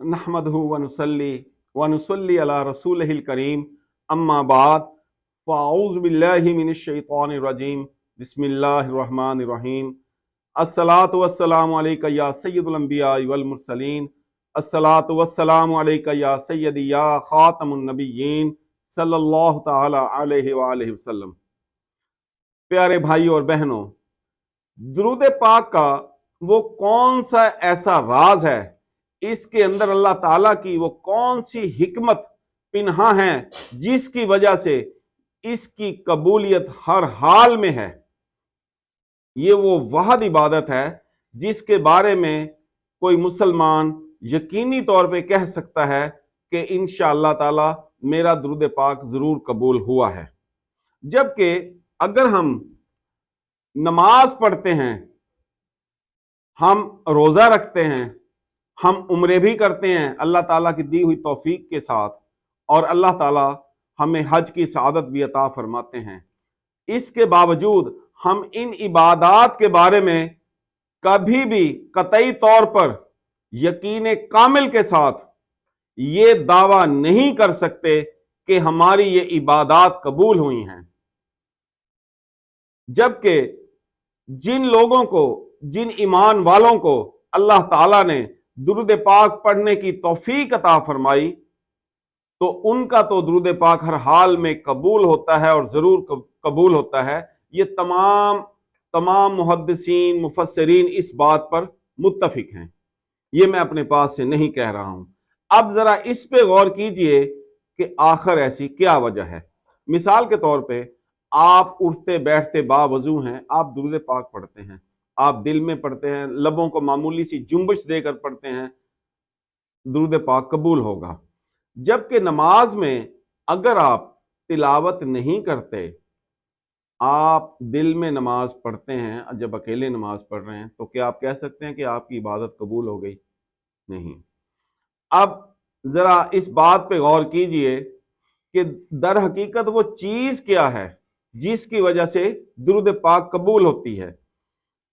नहमदहु व नुसल्ली अला रसूलिहिल करीम अम्मा बाद फ़अऊज़ु बिल्लाहि मिनश शैतानिर रजीम बिस्मिल्लाहिर रहमानिर रहीम अस्सलातु वस्सलामु अलैका या सय्यदुल अंबिया वल मुरसलीन अस्सलातु वस्सलामु अलैका या सय्यदी या खातमुन नबिय्यीन सल्लल्लाहु तआला अलैहि व आलिहि वसल्लम। प्यारे भाइयों और बहनों, दुरूद पाक का वो कौन सा ऐसा राज है, इसके अंदर अल्लाह ताला की वो कौन सी हिकमत पिन्हा है जिसकी वजह से इसकी कबूलियत हर हाल में है। ये वो वाहिद इबादत है जिसके बारे में कोई मुसलमान यकीनी तौर पे कह सकता है कि इंशाअल्लाह ताला मेरा दुरूद पाक जरूर कबूल हुआ है। जबकि अगर हम नमाज पढ़ते हैं, हम रोजा रखते हैं, हम उम्रे भी करते हैं अल्लाह ताला की दी हुई तौफीक के साथ, और अल्लाह ताला हमें हज की सआदत भी अता फरमाते हैं, इसके बावजूद हम इन इबादात के बारे में कभी भी कतई तौर पर यकीन कामिल के साथ ये दावा नहीं कर सकते कि हमारी ये इबादात कबूल हुई हैं। जबकि जिन लोगों को, जिन ईमान वालों को अल्लाह ताला ने दुरूद पाक पढ़ने की तौफीक अता फरमाई, तो उनका तो दुरूद पाक हर हाल में कबूल होता है और जरूर कबूल होता है। ये तमाम मुहद्दिसीन मुफस्सिरीन इस बात पर मुत्तफिक हैं, ये मैं अपने पास से नहीं कह रहा हूं। अब जरा इस पे गौर कीजिए कि आखिर ऐसी क्या वजह है। मिसाल के तौर पे आप उठते बैठते बावजू हैं, आप दुरूद पाक पढ़ते हैं, आप दिल में पढ़ते हैं, लबों को मामूली सी जुम्बिश देकर पढ़ते हैं, दुरूद पाक कबूल होगा। जबकि नमाज में अगर आप तिलावत नहीं करते, आप दिल में नमाज पढ़ते हैं, जब अकेले नमाज पढ़ रहे हैं, तो क्या आप कह सकते हैं कि आपकी इबादत कबूल हो गई? नहीं। अब जरा इस बात पे गौर कीजिए कि दर हकीकत वो चीज क्या है जिसकी वजह से दुरूद पाक कबूल होती है।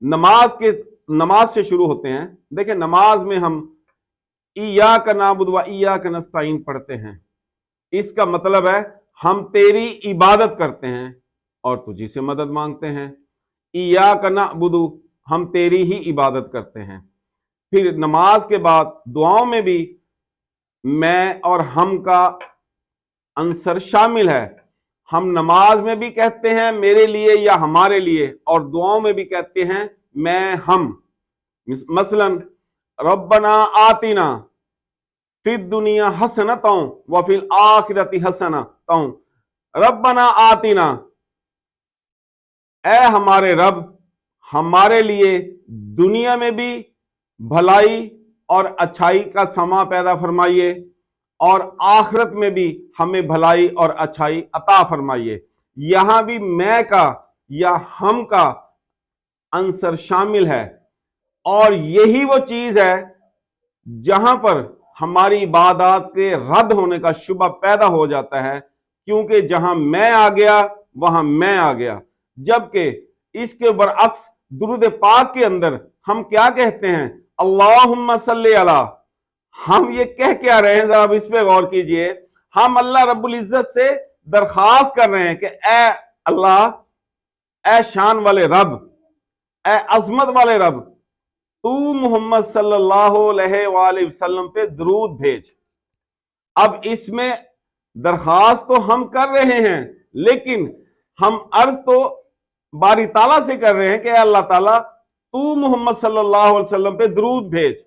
नमाज से शुरू होते हैं। देखें, नमाज में हम इय्याका नअबुदु व इय्याका नस्तईन पढ़ते हैं। इसका मतलब है हम तेरी इबादत करते हैं और तुझी से मदद मांगते हैं। इय्याका नअबुदु, हम तेरी ही इबादत करते हैं। फिर नमाज के बाद दुआओं में भी मैं और हम का अंसर शामिल है। हम नमाज में भी कहते हैं मेरे लिए या हमारे लिए, और दुआओं में भी कहते हैं मैं हम। मसलन रब्बना आतिना फिद दुनिया हसनतौ व फिल आखिरति हसनतौ। रब्बना आतिना, ऐ हमारे रब, हमारे लिए दुनिया में भी भलाई और अच्छाई का समा पैदा फरमाइए और आखिरत में भी हमें भलाई और अच्छाई अता फरमाइए। यहां भी मैं का या हम का अंसर शामिल है, और यही वो चीज है जहां पर हमारी इबादत के रद्द होने का शुबा पैदा हो जाता है, क्योंकि जहां मैं आ गया वहां मैं आ गया। जबकि इसके बरअक्स दुरूद पाक के अंदर हम क्या कहते हैं? अल्लाहुम्मा सल्ली अला। हम ये कह क्या रहे हैं, जरा इस पे गौर कीजिए। हम अल्लाह रब्बुल इज्जत से दरखास्त कर रहे हैं कि ए अल्लाह, ए शान वाले रब, ए अजमत वाले रब, तू मोहम्मद सल्लल्लाहु अलैहि वसल्लम पे दरूद भेज। अब इसमें दरखास्त तो हम कर रहे हैं, लेकिन हम अर्ज तो बारी ताला से कर रहे हैं कि अल्लाह ताला तू मोहम्मद सल्लल्लाहु अलैहि वसल्लम पे दरूद भेज।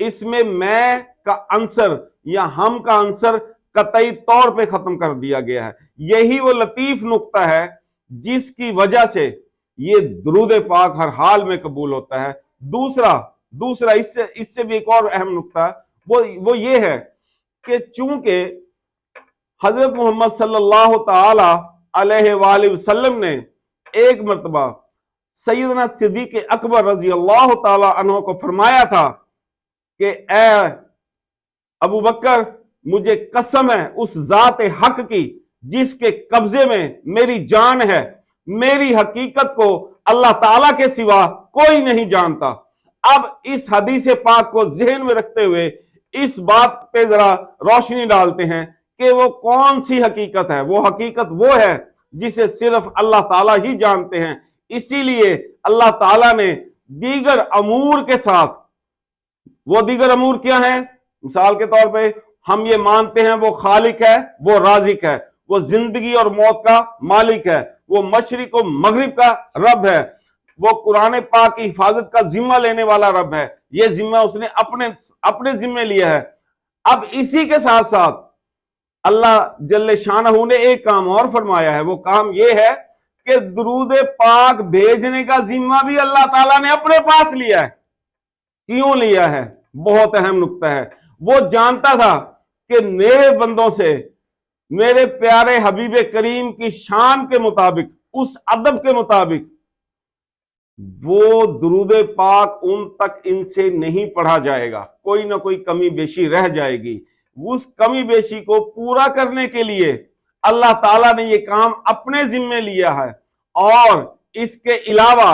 इसमें मैं का आंसर या हम का आंसर कतई तौर पे खत्म कर दिया गया है। यही वो लतीफ नुक्ता है जिसकी वजह से ये दुरूद पाक हर हाल में कबूल होता है। दूसरा इससे भी एक और अहम नुक्ता वो ये है कि चूंकि हजरत मोहम्मद सल्लल्लाहु ताला अलैहि वसल्लम ने एक मर्तबा सैयदना सिद्दीक़ अकबर रजी अल्लाह ताला अन्हु को फरमाया था कि ए अबू बकर, मुझे कसम है उस जात हक की जिसके कब्जे में मेरी जान है, मेरी हकीकत को अल्लाह ताला के सिवा कोई नहीं जानता। अब इस हदीस पाक को ज़हन में रखते हुए इस बात पे जरा रोशनी डालते हैं कि वो कौन सी हकीकत है। वो हकीकत वो है जिसे सिर्फ अल्लाह ताला ही जानते हैं। इसीलिए अल्लाह ताला ने दीगर अमूर के साथ, वो दीगर अमूर क्या है? मिसाल के तौर पे हम ये मानते हैं वो खालिक है, वो राजिक है, वो जिंदगी और मौत का मालिक है, वो मशरिक और मगरिब का रब है, वो कुरान पाक की हिफाजत का जिम्मा लेने वाला रब है। ये जिम्मा उसने अपने जिम्मे लिया है। अब इसी के साथ साथ अल्लाह जल्ले शानहू ने एक काम और फरमाया है। वो काम ये है कि दुरूद पाक भेजने का जिम्मा भी अल्लाह ताला ने अपने पास लिया है। क्यों लिया है? बहुत अहम नुक्ता है। वो जानता था कि मेरे बंदों से मेरे प्यारे हबीब करीम की शान के मुताबिक, उस अदब के मुताबिक वो दुरूद पाक उन तक इनसे नहीं पढ़ा जाएगा, कोई ना कोई कमी बेशी रह जाएगी। उस कमी बेशी को पूरा करने के लिए अल्लाह ताला ने ये काम अपने जिम्मे लिया है। और इसके अलावा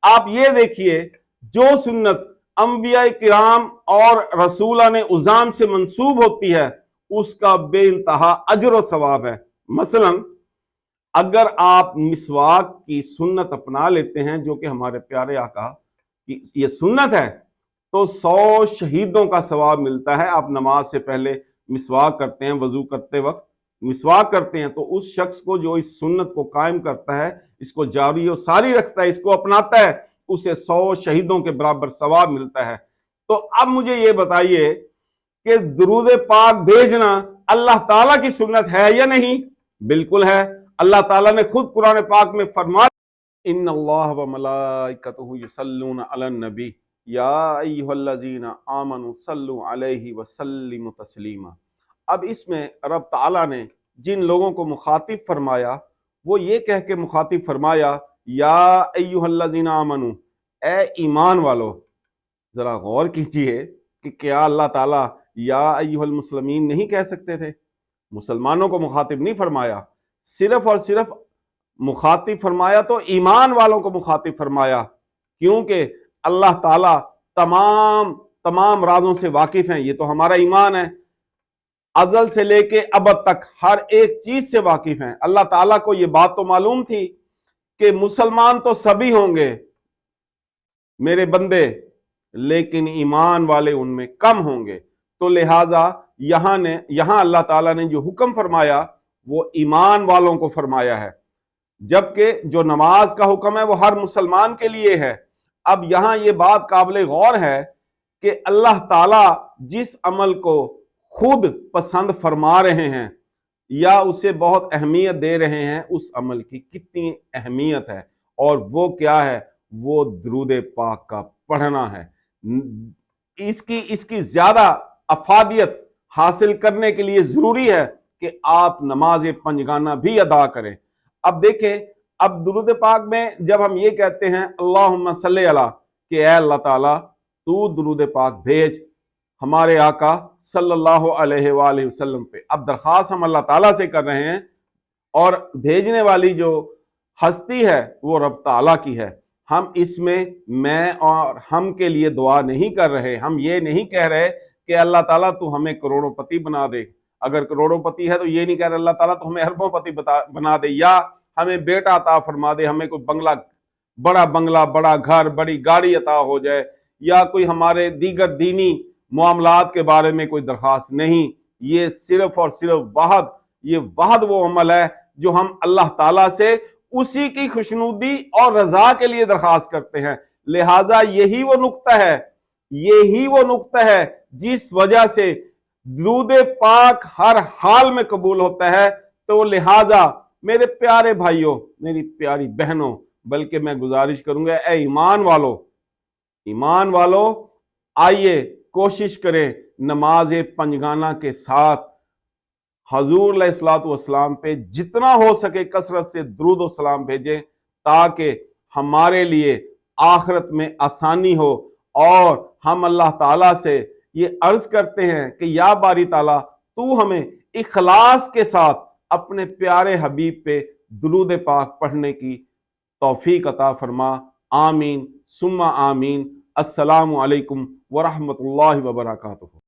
आप ये देखिए, जो सुन्नत अंबिया किराम और रसूलान उज़ाम से मंसूब होती है उसका बेइंतहा अजर व सवाब है। मसलन अगर आप मिसवाक की सुन्नत अपना लेते हैं, जो कि हमारे प्यारे आका की ये सुन्नत है, तो 100 शहीदों का सवाब मिलता है। आप नमाज से पहले मिसवाक करते हैं, वजू करते वक्त मिसवाक करते हैं, तो उस शख्स को जो इस सुन्नत को कायम करता है, इसको जारी और सारी रखता है, इसको अपनाता है, उसे 100 शहीदों के बराबर सवाब मिलता है। तो अब मुझे ये बताइए कि दुरूद पाक भेजना अल्लाह ताला की सुन्नत है या नहीं? बिल्कुल है। अल्लाह ताला ने खुद कुरान पाक में फरमाया, इन्नल्लाह व मलाइकतहु युसल्लूना अलन नबी या अय्युहल्लज़ीना आमनु सल्लु अलैहि व सल्लिमु तस्लीमा। अब इसमें रब ताला ने जिन लोगों को मुखातिब फरमाया, वो ये कह के मुखातिब फरमाया, या अय्युहल्लज़ीना आमनु, ए ईमान वालो। जरा गौर कीजिए कि क्या अल्लाह ताला या अय्युहल मुस्लिमीन नहीं कह सकते थे? मुसलमानों को मुखातिब नहीं फरमाया, सिर्फ और सिर्फ मुखातिब फरमाया तो ईमान वालों को मुखातिब फरमाया, क्योंकि अल्लाह ताला तमाम राजों से वाकिफ हैं। ये तो हमारा ईमान है, अजल से लेके अबद तक हर एक चीज से वाकिफ हैं। अल्लाह ताला को ये बात तो मालूम थी कि मुसलमान तो सभी होंगे मेरे बंदे, लेकिन ईमान वाले उनमें कम होंगे। तो लिहाजा यहां अल्लाह ताला ने जो हुक्म फरमाया वो ईमान वालों को फरमाया है, जबकि जो नमाज का हुक्म है वो हर मुसलमान के लिए है। अब यहां ये बात काबिल गौर है कि अल्लाह ताला जिस अमल को खुद पसंद फरमा रहे हैं या उसे बहुत अहमियत दे रहे हैं, उस अमल की कितनी अहमियत है। और वो क्या है? वो दुरूद पाक का पढ़ना है। इसकी ज्यादा अफादियत हासिल करने के लिए जरूरी है कि आप नमाज पंजगाना भी अदा करें। अब देखें, अब दुरूद पाक में जब हम ये कहते हैं अल्लाहुम्मा सल्ली अला, कि ऐ अल्लाह ताला तू दुरूद पाक भेज हमारे आका सल्लल्लाहु अलैहि वसल्लम पे। अब दरख्वास्त हम अल्लाह ताला से कर रहे हैं और भेजने वाली जो हस्ती है वो रब ताला की है। हम इसमें मैं और हम के लिए दुआ नहीं कर रहे। हम ये नहीं कह रहे कि अल्लाह ताला तू हमें करोड़ोंपति बना दे। अगर करोड़ोंपति है तो ये नहीं कह रहे अल्लाह ताला तो हमें अरबोंपति बना दे, या हमें बेटा अता फरमा दे, हमें कोई बंगला, बड़ा घर, बड़ी गाड़ी अता हो जाए, या कोई हमारे दीगर दीनी मामलात के बारे में कोई दरख्वास्त नहीं। ये सिर्फ और सिर्फ वाहद वो अमल है जो हम अल्लाह ताला से उसी की खुशनुदी और रजा के लिए दरख्वास्त करते हैं। लिहाजा यही वो नुक्ता है जिस वजह से दुरूद पाक हर हाल में कबूल होता है। तो लिहाजा मेरे प्यारे भाइयों, मेरी प्यारी बहनों, बल्कि मैं गुजारिश करूंगा, ए ईमान वालों आइए कोशिश करें नमाज पंजगाना के साथ हजूर अलैहिस्सलातु वस्सलाम पे जितना हो सके कसरत से दुरूद व सलाम भेजें, ताकि हमारे लिए आखिरत में आसानी हो। और हम अल्लाह ताला से ये अर्ज करते हैं कि या बारी ताला तू हमें इखलास के साथ अपने प्यारे हबीब पे दुरूद पाक पढ़ने की तौफीक अता फरमा। आमीन सुम्मा आमीन। अस्सलामु अलैकुम व रहमतुल्लाहि व बरकातुहू।